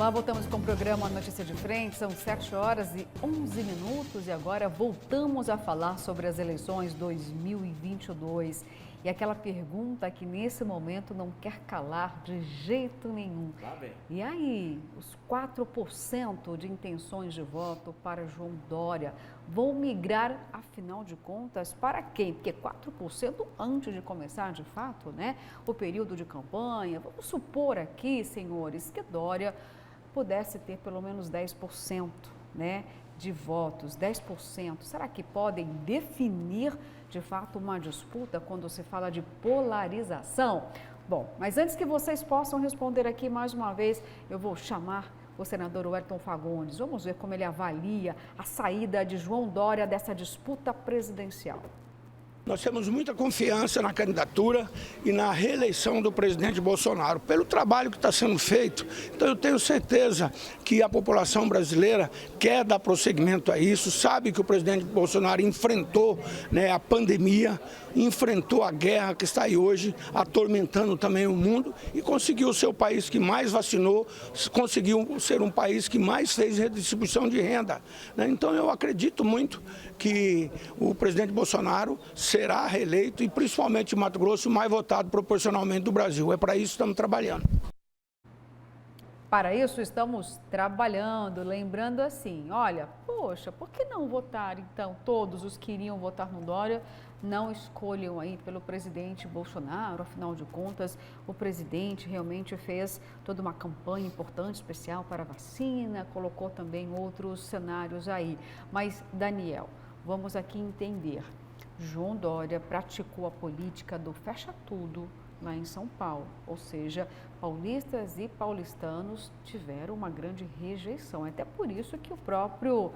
Olá, voltamos com o programa Notícia de Frente, são 7h11 e agora voltamos a falar sobre as eleições 2022. E aquela pergunta que nesse momento não quer calar de jeito nenhum. Tá bem. E aí, os 4% de intenções de voto para João Dória vão migrar, afinal de contas, para quem? Porque 4% antes de começar, de fato, né, o período de campanha. Vamos supor aqui, senhores, que Dória pudesse ter pelo menos 10%, né, de votos, 10%. Será que podem definir, de fato, uma disputa quando se fala de polarização? Bom, mas antes que vocês possam responder aqui mais uma vez, eu vou chamar o senador Wellington Fagundes. Vamos ver como ele avalia a saída de João Dória dessa disputa presidencial. Nós temos muita confiança na candidatura e na reeleição do presidente Bolsonaro, pelo trabalho que está sendo feito. Então eu tenho certeza que a população brasileira quer dar prosseguimento a isso, sabe que o presidente Bolsonaro enfrentou, né, a pandemia, enfrentou a guerra que está aí hoje, atormentando também o mundo e conseguiu ser o país que mais vacinou, conseguiu ser um país que mais fez redistribuição de renda, né? Então eu acredito muito que o presidente Bolsonaro será reeleito e principalmente em Mato Grosso o mais votado proporcionalmente do Brasil. É para isso que estamos trabalhando. Para isso estamos trabalhando, lembrando assim, olha, poxa, por que não votar então todos os que iriam votar no Dória, não escolham aí pelo presidente Bolsonaro, afinal de contas, o presidente realmente fez toda uma campanha importante, especial para a vacina, colocou também outros cenários aí. Mas, Daniel, vamos aqui entender, João Dória praticou a política do fecha tudo lá em São Paulo, ou seja, paulistas e paulistanos tiveram uma grande rejeição. É até por isso que o próprio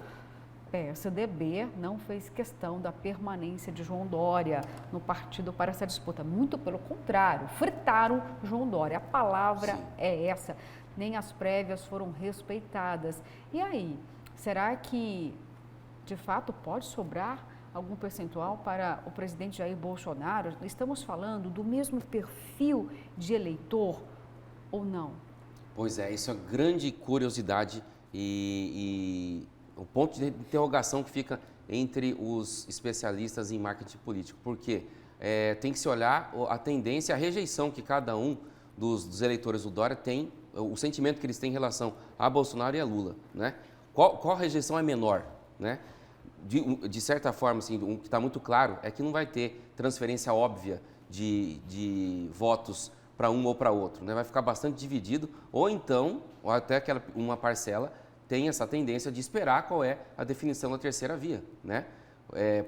PSDB não fez questão da permanência de João Dória no partido para essa disputa. Muito pelo contrário, fritaram João Dória. A palavra é essa. Nem as prévias foram respeitadas. E aí, será que de fato pode sobrar algum percentual para o presidente Jair Bolsonaro? Estamos falando do mesmo perfil de eleitor ou não? Pois é, isso é grande curiosidade e o ponto de interrogação que fica entre os especialistas em marketing político. Porque tem que se olhar a tendência, a rejeição que cada um dos eleitores do Dória tem, o sentimento que eles têm em relação a Bolsonaro e a Lula, né? Qual rejeição é menor, né? De certa forma, assim, o que está muito claro é que não vai ter transferência óbvia de votos para um ou para outro, né? Vai ficar bastante dividido, ou então, ou até uma parcela tem essa tendência de esperar qual é a definição da terceira via, né?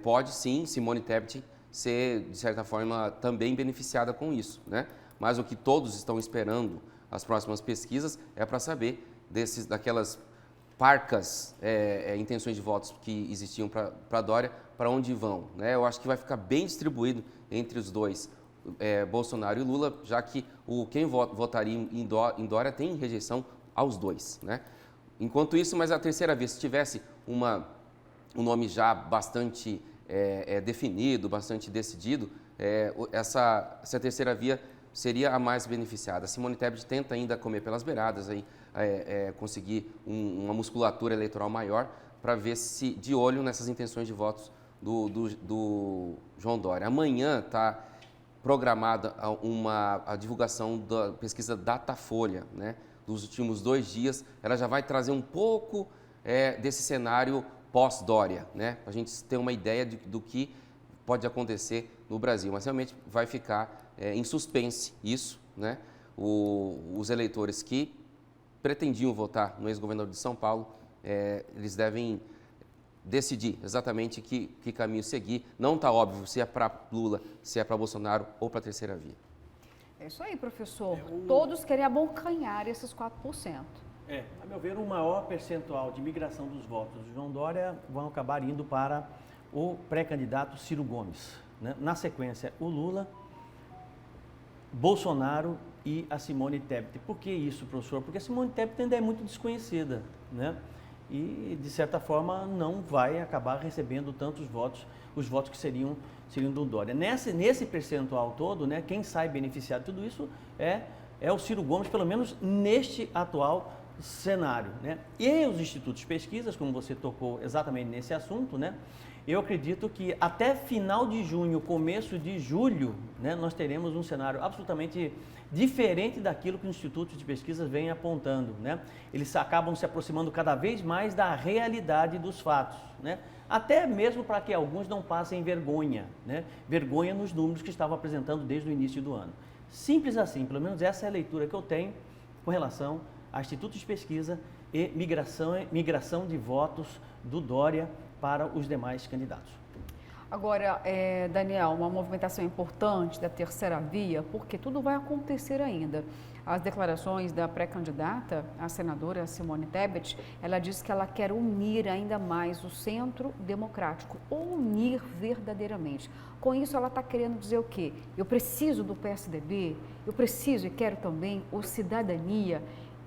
Pode sim, Simone Tebet ser, de certa forma, também beneficiada com isso, né? Mas o que todos estão esperando, as próximas pesquisas, é para saber daquelas parcas intenções de votos que existiam para Dória, para onde vão, né? Eu acho que vai ficar bem distribuído entre os dois, Bolsonaro e Lula, já que quem votaria em Dória tem rejeição aos dois, né? Enquanto isso, mas a terceira via, se tivesse um nome já bastante definido, bastante decidido, essa terceira via seria a mais beneficiada. A Simone Tebet tenta ainda comer pelas beiradas, aí, conseguir uma musculatura eleitoral maior para ver se de olho nessas intenções de votos do João Dória. Amanhã está programada a divulgação da pesquisa Datafolha, né, dos últimos 2 dias. Ela já vai trazer um pouco desse cenário pós-Dória, né, para a gente ter uma ideia do que pode acontecer no Brasil. Mas realmente vai ficar em suspense isso, né? Os eleitores que pretendiam votar no ex-governador de São Paulo, eles devem decidir exatamente que caminho seguir. Não está óbvio se é para Lula, se é para Bolsonaro ou para a terceira via. É isso aí, professor. Todos querem abocanhar esses 4%. A meu ver, o maior percentual de migração dos votos de João Dória vão acabar indo para o pré-candidato Ciro Gomes, né? Na sequência, o Lula, Bolsonaro e a Simone Tebet. Por que isso, professor? Porque a Simone Tebet ainda é muito desconhecida, né? E, de certa forma, não vai acabar recebendo tantos votos, os votos que seriam do Dória. Nesse percentual todo, né, quem sai beneficiado de tudo isso é o Ciro Gomes, pelo menos neste atual cenário, né? E os institutos de pesquisas, como você tocou exatamente nesse assunto, né? Eu acredito que até final de junho, começo de julho, né, nós teremos um cenário absolutamente diferente daquilo que os institutos de pesquisa vêm apontando, né? Eles acabam se aproximando cada vez mais da realidade dos fatos, né? Até mesmo para que alguns não passem vergonha, né? Vergonha nos números que estavam apresentando desde o início do ano. Simples assim, pelo menos essa é a leitura que eu tenho com relação a institutos de pesquisa e migração de votos do Dória para os demais candidatos. Agora, Daniel, uma movimentação importante da terceira via, porque tudo vai acontecer ainda. As declarações da pré-candidata, a senadora Simone Tebet, ela disse que ela quer unir ainda mais o centro democrático, ou unir verdadeiramente. Com isso, ela está querendo dizer o quê? Eu preciso do PSDB, eu preciso e quero também o Cidadania.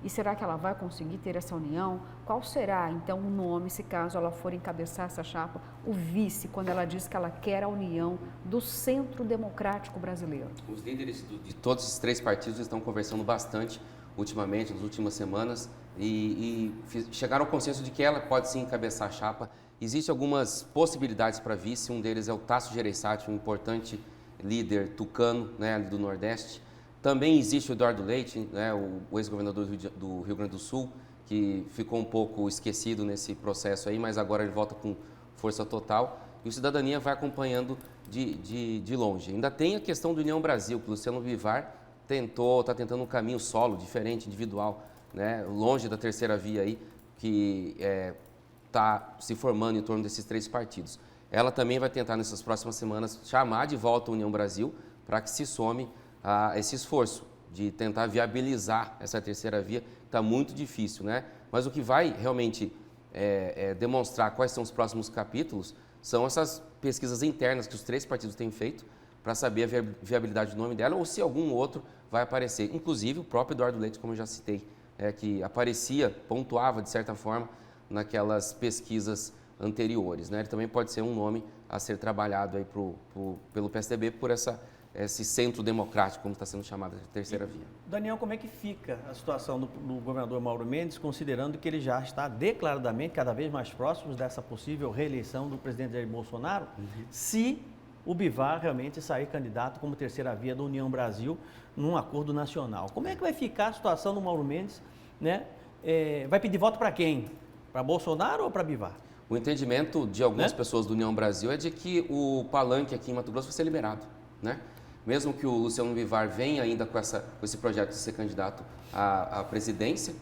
E será que ela vai conseguir ter essa união? Qual será, então, o nome, se caso ela for encabeçar essa chapa, o vice, quando ela diz que ela quer a união do Centro Democrático Brasileiro? Os líderes de todos os 3 partidos estão conversando bastante ultimamente, nas últimas semanas, e chegaram ao consenso de que ela pode sim encabeçar a chapa. Existem algumas possibilidades para vice, um deles é o Tasso Gereissati, um importante líder tucano, né, do Nordeste. Também existe o Eduardo Leite, né, o ex-governador do Rio Grande do Sul, que ficou um pouco esquecido nesse processo aí, mas agora ele volta com força total. E o Cidadania vai acompanhando de longe. Ainda tem a questão do União Brasil, que o Luciano Bivar está tentando um caminho solo, diferente, individual, né, longe da terceira via aí, que está se formando em torno desses 3 partidos. Ela também vai tentar, nessas próximas semanas, chamar de volta a União Brasil para que se some a esse esforço de tentar viabilizar essa terceira via, está muito difícil, né? Mas o que vai realmente demonstrar quais são os próximos capítulos são essas pesquisas internas que os 3 partidos têm feito para saber a viabilidade do nome dela ou se algum outro vai aparecer. Inclusive o próprio Eduardo Leite, como eu já citei, que aparecia, pontuava de certa forma naquelas pesquisas anteriores, né? Ele também pode ser um nome a ser trabalhado aí pelo PSDB por esse centro democrático, como está sendo chamado de terceira via. Daniel, como é que fica a situação do governador Mauro Mendes, considerando que ele já está declaradamente cada vez mais próximo dessa possível reeleição do presidente Jair Bolsonaro, se o Bivar realmente sair candidato como terceira via da União Brasil num acordo nacional? Como é que vai ficar a situação do Mauro Mendes, né? Vai pedir voto para quem? Para Bolsonaro ou para Bivar? O entendimento de algumas pessoas do União Brasil é de que o palanque aqui em Mato Grosso vai ser liberado, né? Mesmo que o Luciano Bivar venha ainda com esse projeto de ser candidato à presidência,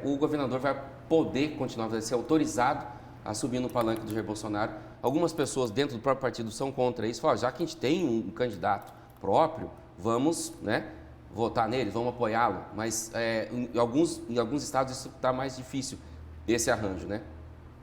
o governador vai poder continuar, vai ser autorizado a subir no palanque do Jair Bolsonaro. Algumas pessoas dentro do próprio partido são contra isso, falam, já que a gente tem um candidato próprio, vamos, né, votar nele, vamos apoiá-lo. Mas em alguns estados isso está mais difícil, esse arranjo, né?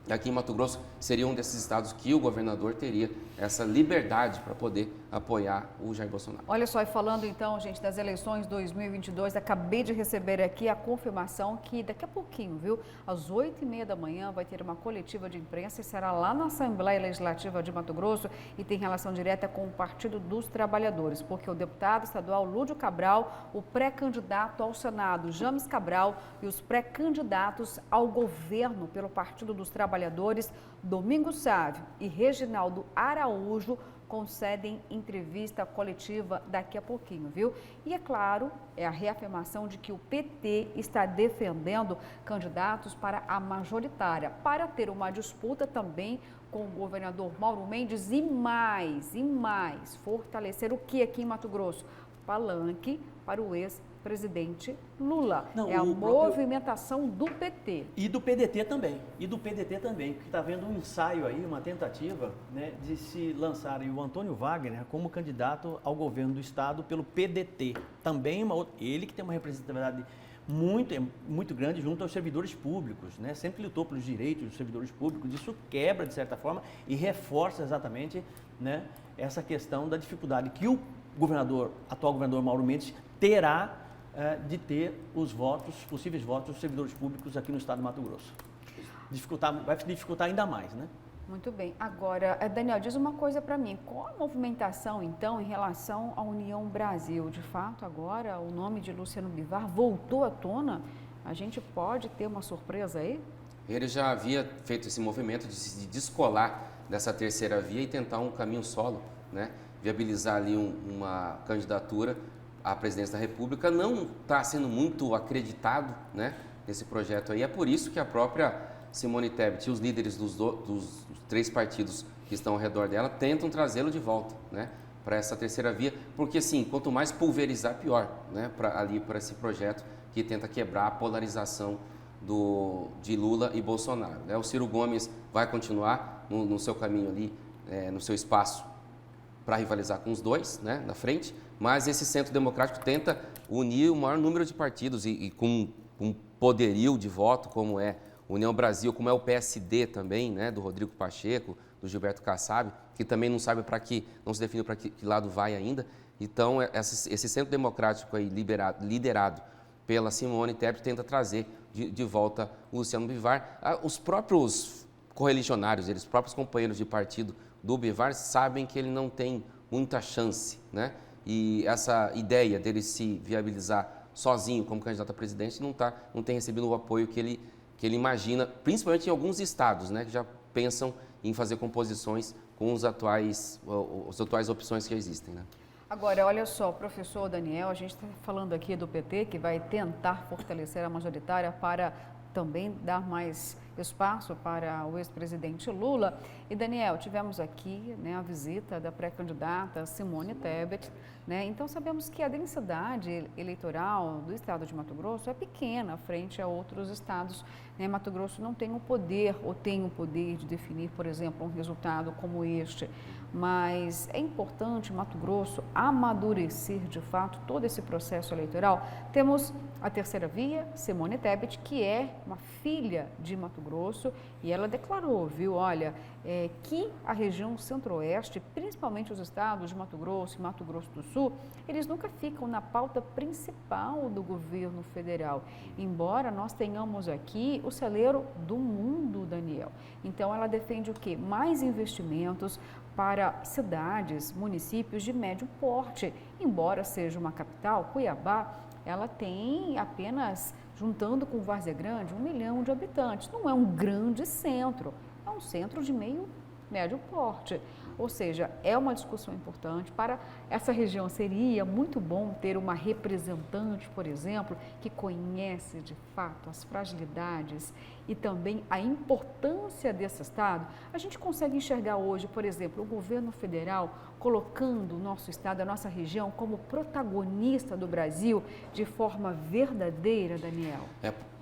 Aqui em Mato Grosso seria um desses estados que o governador teria essa liberdade para poder apoiar o Jair Bolsonaro. Olha só, e falando então, gente, das eleições 2022, acabei de receber aqui a confirmação que daqui a pouquinho, viu, às 8h30 da manhã vai ter uma coletiva de imprensa e será lá na Assembleia Legislativa de Mato Grosso e tem relação direta com o Partido dos Trabalhadores, porque o deputado estadual Lúdio Cabral, o pré-candidato ao Senado James Cabral e os pré-candidatos ao governo pelo Partido dos Trabalhadores, Domingos Sávio e Reginaldo Araújo, concedem entrevista coletiva daqui a pouquinho, viu? E é claro, é a reafirmação de que o PT está defendendo candidatos para a majoritária, para ter uma disputa também com o governador Mauro Mendes e mais, fortalecer o que aqui em Mato Grosso? Palanque para o ex-presidente Lula. Não, a movimentação do PT. E do PDT também, porque está havendo um ensaio aí, uma tentativa, né, de se lançar aí o Antônio Wagner como candidato ao governo do estado pelo PDT. Também ele que tem uma representatividade muito grande junto aos servidores públicos, né? Sempre lutou pelos direitos dos servidores públicos. Isso quebra, de certa forma, e reforça exatamente, né, essa questão da dificuldade que o atual governador Mauro Mendes terá de ter os possíveis votos dos servidores públicos aqui no estado de Mato Grosso. Vai dificultar ainda mais, né? Muito bem. Agora, Daniel, diz uma coisa para mim. Qual a movimentação, então, em relação à União Brasil? De fato, agora, o nome de Luciano Bivar voltou à tona A gente pode ter uma surpresa aí? Ele já havia feito esse movimento de se descolar dessa terceira via e tentar um caminho solo, né? Viabilizar ali uma candidatura à presidência da República. Não está sendo muito acreditado, né, nesse projeto aí. É por isso que a própria Simone Tebet e os líderes dos 3 partidos que estão ao redor dela tentam trazê-lo de volta, né, para essa terceira via, porque assim, quanto mais pulverizar, pior, né, para esse projeto que tenta quebrar a polarização de Lula e Bolsonaro, né? O Ciro Gomes vai continuar no seu caminho ali, no seu espaço para rivalizar com os dois, né, na frente, mas esse centro democrático tenta unir o maior número de partidos e com um poderio de voto, como é União Brasil, como é o PSD também, né, do Rodrigo Pacheco, do Gilberto Kassab, que também não sabe não se definiu para que lado vai ainda. Então, esse centro democrático aí liderado pela Simone Tebet tenta trazer de volta o Luciano Bivar. Os próprios correligionários, os próprios companheiros de partido do Bivar sabem que ele não tem muita chance, né? E essa ideia dele se viabilizar sozinho como candidato a presidente não tem recebido o apoio que ele imagina, principalmente em alguns estados, né, que já pensam em fazer composições com as atuais opções que existem, né? Agora, olha só, professor Daniel, a gente está falando aqui do PT, que vai tentar fortalecer a majoritária para também dar mais espaço para o ex-presidente Lula. E, Daniel, tivemos aqui, né, a visita da pré-candidata Simone Tebet, né? Então, sabemos que a densidade eleitoral do estado de Mato Grosso é pequena frente a outros estados, né? Mato Grosso não tem o poder, ou tem o poder de definir, por exemplo, um resultado como este. Mas é importante Mato Grosso amadurecer, de fato, todo esse processo eleitoral. Temos a terceira via, Simone Tebet, que é uma filha de Mato Grosso, e ela declarou, viu, olha, que a região centro-oeste, principalmente os estados de Mato Grosso e Mato Grosso do Sul, eles nunca ficam na pauta principal do governo federal, embora nós tenhamos aqui o celeiro do mundo, Daniel. Então, ela defende o quê? Mais investimentos para cidades, municípios de médio porte. Embora seja uma capital, Cuiabá, ela tem apenas, juntando com Várzea Grande, 1 milhão de habitantes. Não é um grande centro, é um centro de médio porte. Ou seja, é uma discussão importante. Para essa região seria muito bom ter uma representante, por exemplo, que conhece de fato as fragilidades e também a importância desse estado. A gente consegue enxergar hoje, por exemplo, o governo federal colocando o nosso estado, a nossa região, como protagonista do Brasil de forma verdadeira, Daniel?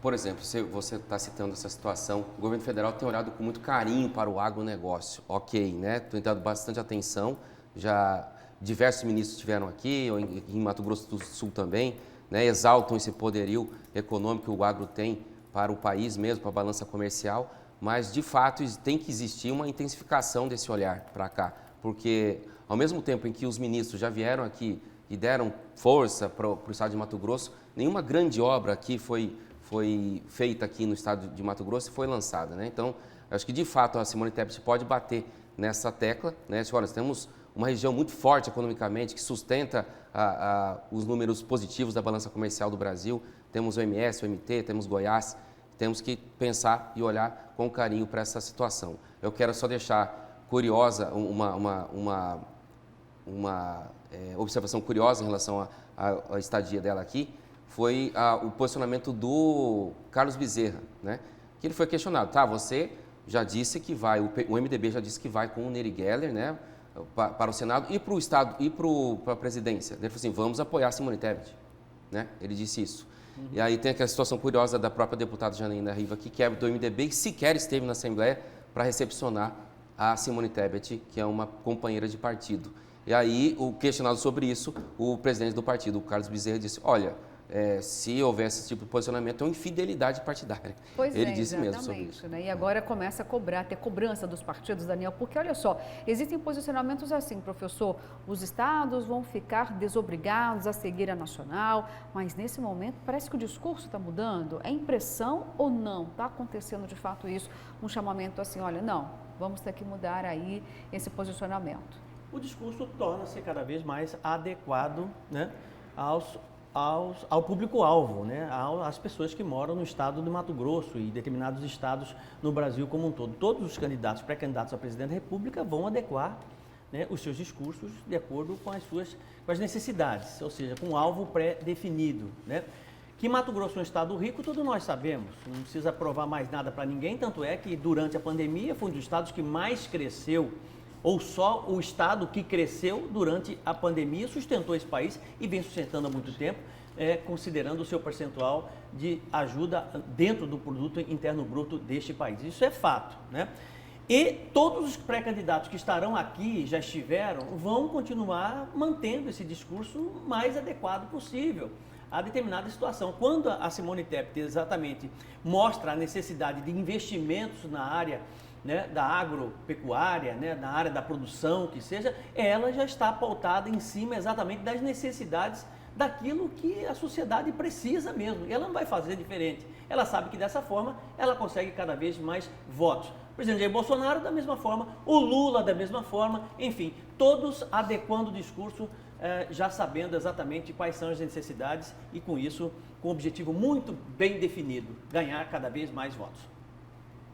Por exemplo, se você está citando essa situação, o governo federal tem olhado com muito carinho para o agronegócio, ok, né? Tem dado bastante atenção, já diversos ministros estiveram aqui, em Mato Grosso do Sul também, né? Exaltam esse poderio econômico que o agro tem para o país mesmo, para a balança comercial, mas de fato tem que existir uma intensificação desse olhar para cá, porque ao mesmo tempo em que os ministros já vieram aqui e deram força para o estado de Mato Grosso, nenhuma grande obra aqui foi feita aqui no estado de Mato Grosso e foi lançada, né? Então, acho que de fato a Simone Tebet pode bater nessa tecla, né? Olha, nós temos uma região muito forte economicamente que sustenta os números positivos da balança comercial do Brasil. Temos o MS, o MT, temos Goiás. Temos que pensar e olhar com carinho para essa situação. Eu quero só deixar curiosa uma observação curiosa em relação à estadia dela aqui. Foi o posicionamento do Carlos Bezerra, né? Que ele foi questionado, você já disse que vai, o MDB já disse que vai com o Nery Geller, né, para o Senado e para o Estado e para a presidência. Ele falou assim, vamos apoiar a Simone Tebet, né? Ele disse isso. E aí tem aquela situação curiosa da própria deputada Janaína Riva, que é do MDB e sequer esteve na Assembleia para recepcionar a Simone Tebet, que é uma companheira de partido. E aí, questionado sobre isso, o presidente do partido, o Carlos Bezerra, disse, olha, se houver esse tipo de posicionamento, é uma infidelidade partidária. Ele disse mesmo sobre isso. Né? E agora começa a ter cobrança dos partidos, Daniel, porque olha só, existem posicionamentos assim, professor, os estados vão ficar desobrigados a seguir a nacional, mas nesse momento parece que o discurso está mudando. É impressão ou não? Está acontecendo de fato isso? Um chamamento assim, olha, não, vamos ter que mudar aí esse posicionamento. O discurso torna-se cada vez mais adequado, né, ao público-alvo, né? Às pessoas que moram no estado do Mato Grosso e determinados estados no Brasil como um todo. Todos os candidatos, pré-candidatos a presidente da República vão adequar, né, os seus discursos de acordo com as necessidades, ou seja, com um alvo pré-definido, né? Que Mato Grosso é um estado rico, todos nós sabemos, não precisa provar mais nada para ninguém, tanto é que durante a pandemia foi um dos estados que mais cresceu, ou só o estado que cresceu durante a pandemia sustentou esse país e vem sustentando há muito tempo, considerando o seu percentual de ajuda dentro do produto interno bruto deste país. Isso é fato, né? E todos os pré-candidatos que estarão aqui, já estiveram, vão continuar mantendo esse discurso mais adequado possível a determinada situação. Quando a Simone Tebet exatamente mostra a necessidade de investimentos na área, né, da agropecuária, né, na área da produção, que seja, ela já está pautada em cima exatamente das necessidades daquilo que a sociedade precisa mesmo. E ela não vai fazer diferente. Ela sabe que dessa forma ela consegue cada vez mais votos. O presidente Jair Bolsonaro da mesma forma, o Lula da mesma forma, enfim, todos adequando o discurso, já sabendo exatamente quais são as necessidades e com isso, com um objetivo muito bem definido, ganhar cada vez mais votos.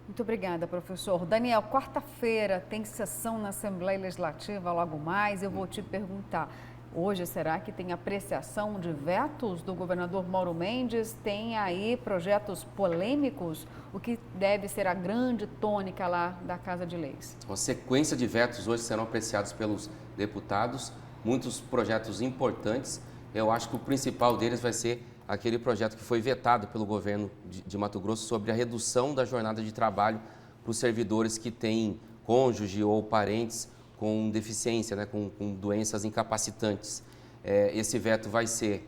Muito obrigada, professor. Daniel, quarta-feira tem sessão na Assembleia Legislativa, logo mais. Eu vou te perguntar, hoje será que tem apreciação de vetos do governador Mauro Mendes? Tem aí projetos polêmicos? O que deve ser a grande tônica lá da Casa de Leis? Uma sequência de vetos hoje serão apreciados pelos deputados, muitos projetos importantes. Eu acho que o principal deles vai ser aquele projeto que foi vetado pelo governo de Mato Grosso sobre a redução da jornada de trabalho para os servidores que têm cônjuge ou parentes com deficiência, né, com doenças incapacitantes. Esse veto vai ser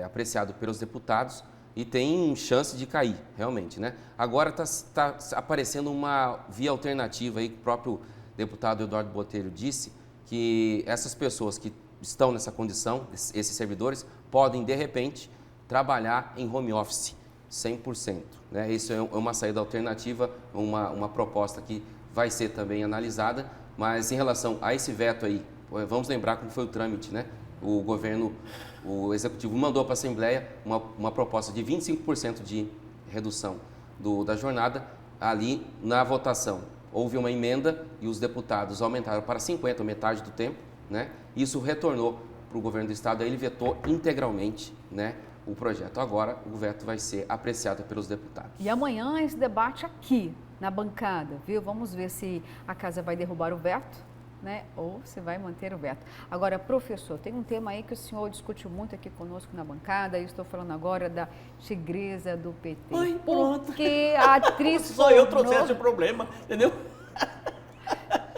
apreciado pelos deputados e tem chance de cair, realmente, né? Agora está aparecendo uma via alternativa aí, que o próprio deputado Eduardo Botelho disse, que essas pessoas que estão nessa condição, esses servidores, podem, de repente, trabalhar em home office 100%. Né? Isso é uma saída alternativa, uma proposta que vai ser também analisada, mas em relação a esse veto aí, vamos lembrar como foi o trâmite, né? O Executivo mandou para a Assembleia uma proposta de 25% de redução da jornada. Ali, na votação, houve uma emenda e os deputados aumentaram para 50%, metade do tempo, né? Isso retornou para o governo do estado, aí ele vetou integralmente, né, o projeto. Agora, o veto vai ser apreciado pelos deputados. E amanhã esse debate aqui, na bancada, viu? Vamos ver se a casa vai derrubar o veto, né, ou se vai manter o veto. Agora, professor, tem um tema aí que o senhor discutiu muito aqui conosco na bancada, e estou falando agora da tigresa do PT. Ai, pronto. Porque a atriz Só eu trouxesse o problema, entendeu?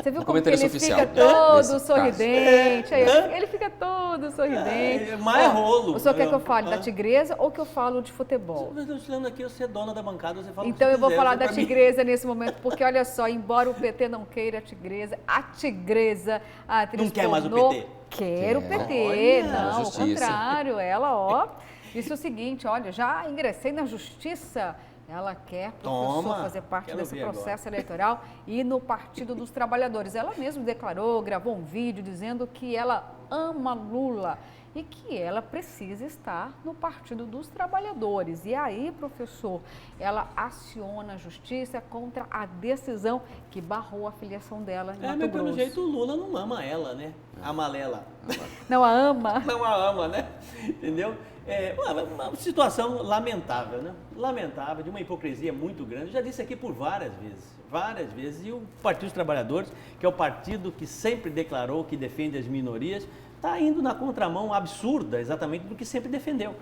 Você viu O como que comentarista ele oficial, fica né, todo nesse sorridente? Aí ele fica todo sorridente. Mais rolo. O senhor quer que eu fale da tigresa ou que eu falo de futebol? Eu estou falando aqui, você é dona da bancada, você fala Então o que eu vou quiser, falar pra da mim. tigresa nesse momento, porque olha só, embora o PT não queira a tigresa, a atriz Não quer mais o pornô, PT? quer o Quer. PT, Olha, não, ao justiça. contrário, ela, ó, disse o seguinte, olha, já ingressei na justiça. Ela quer, professor, Toma, fazer parte quero desse ver processo eleitoral e no Partido dos Trabalhadores. Ela mesma declarou, gravou um vídeo dizendo que ela ama Lula e que ela precisa estar no Partido dos Trabalhadores. E aí, professor, ela aciona a justiça contra a decisão que barrou a filiação dela em Mato Mas pelo Grosso. jeito o Lula não ama ela, né? A Malela. Não a ama? Não a ama, né? Entendeu? Uma situação lamentável, né? Lamentável, de uma hipocrisia muito grande. Eu já disse aqui por várias vezes. E o Partido dos Trabalhadores, que é o partido que sempre declarou que defende as minorias, está indo na contramão absurda exatamente do que sempre defendeu.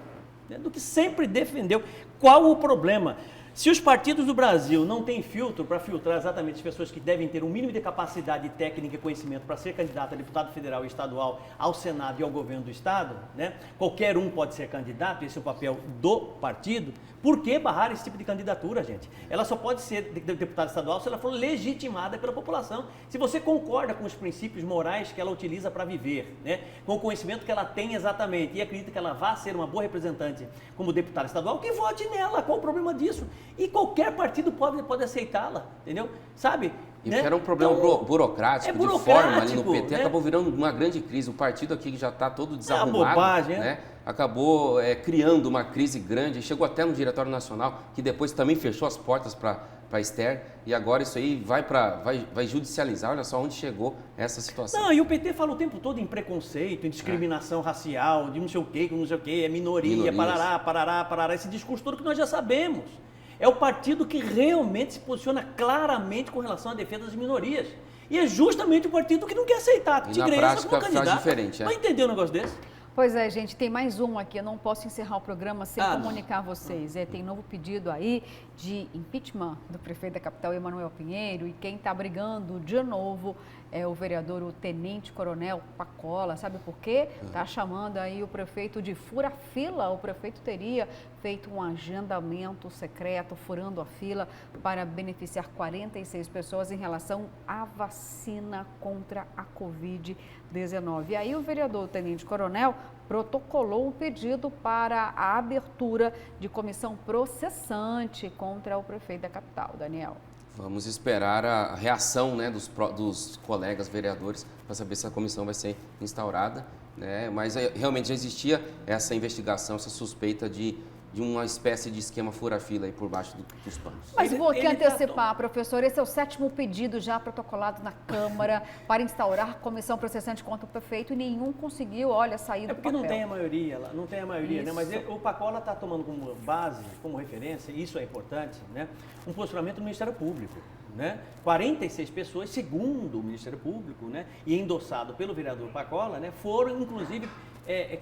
Né? Do que sempre defendeu. Qual o problema? Se os partidos do Brasil não têm filtro para filtrar exatamente as pessoas que devem ter um mínimo de capacidade técnica e conhecimento para ser candidato a deputado federal e estadual ao Senado e ao governo do Estado, né? Qualquer um pode ser candidato, esse é o papel do partido. Por que barrar esse tipo de candidatura, gente? Ela só pode ser deputada estadual se ela for legitimada pela população. Se você concorda com os princípios morais que ela utiliza para viver, né? Com o conhecimento que ela tem exatamente e acredita que ela vai ser uma boa representante como deputada estadual, que vote nela. Qual o problema disso? E qualquer partido pode aceitá-la, entendeu? Sabe? E né? que era um problema Então, burocrático, de forma ali no PT, né? acabou virando uma grande crise. O partido aqui que já está todo desarrumado, bobagem, né? Acabou criando uma crise grande, chegou até no Diretório Nacional, que depois também fechou as portas para a Esther, e agora isso aí vai judicializar. Olha só onde chegou essa situação. Não, e o PT fala o tempo todo em preconceito, em discriminação racial, de não sei o quê, é minoria, parará, esse discurso todo que nós já sabemos. É o partido que realmente se posiciona claramente com relação à defesa das minorias. E é justamente o partido que não quer aceitar tigresa como candidata. Diferente, Vai entender um negócio desse? Pois é, gente, tem mais um aqui. Eu não posso encerrar o programa sem comunicar a vocês. Tem novo pedido aí de impeachment do prefeito da capital, Emanuel Pinheiro, e quem está brigando de novo é o vereador, o tenente-coronel Pacola. Sabe por quê? Está chamando aí o prefeito de fura-fila. O prefeito teria feito um agendamento secreto, furando a fila, para beneficiar 46 pessoas em relação à vacina contra a Covid-19. E aí o vereador, o tenente-coronel, protocolou um pedido para a abertura de comissão processante contra o prefeito da capital, Daniel. Vamos esperar a reação, né, dos colegas vereadores para saber se a comissão vai ser instaurada, né? Mas realmente já existia essa investigação, essa suspeita de uma espécie de esquema fura-fila aí por baixo dos panos. Mas vou aqui antecipar, professor, esse é o 7º pedido já protocolado na Câmara para instaurar comissão processante contra o prefeito e nenhum conseguiu, sair do papel. É porque não tem a maioria lá, não tem a maioria, né? Mas o Pacola está tomando como base, como referência, isso é importante, né? Um posicionamento do Ministério Público, né? 46 pessoas, segundo o Ministério Público, né? E endossado pelo vereador Pacola, né? Foram, inclusive,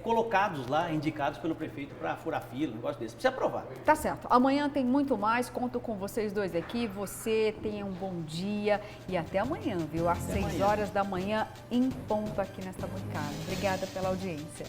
colocados lá, indicados pelo prefeito para furar fila, um negócio desse. Precisa aprovar. Tá certo. Amanhã tem muito mais. Conto com vocês dois aqui. Você tenha um bom dia e até amanhã, viu? Às 6 horas da manhã, em ponto aqui nesta bancada. Obrigada pela audiência.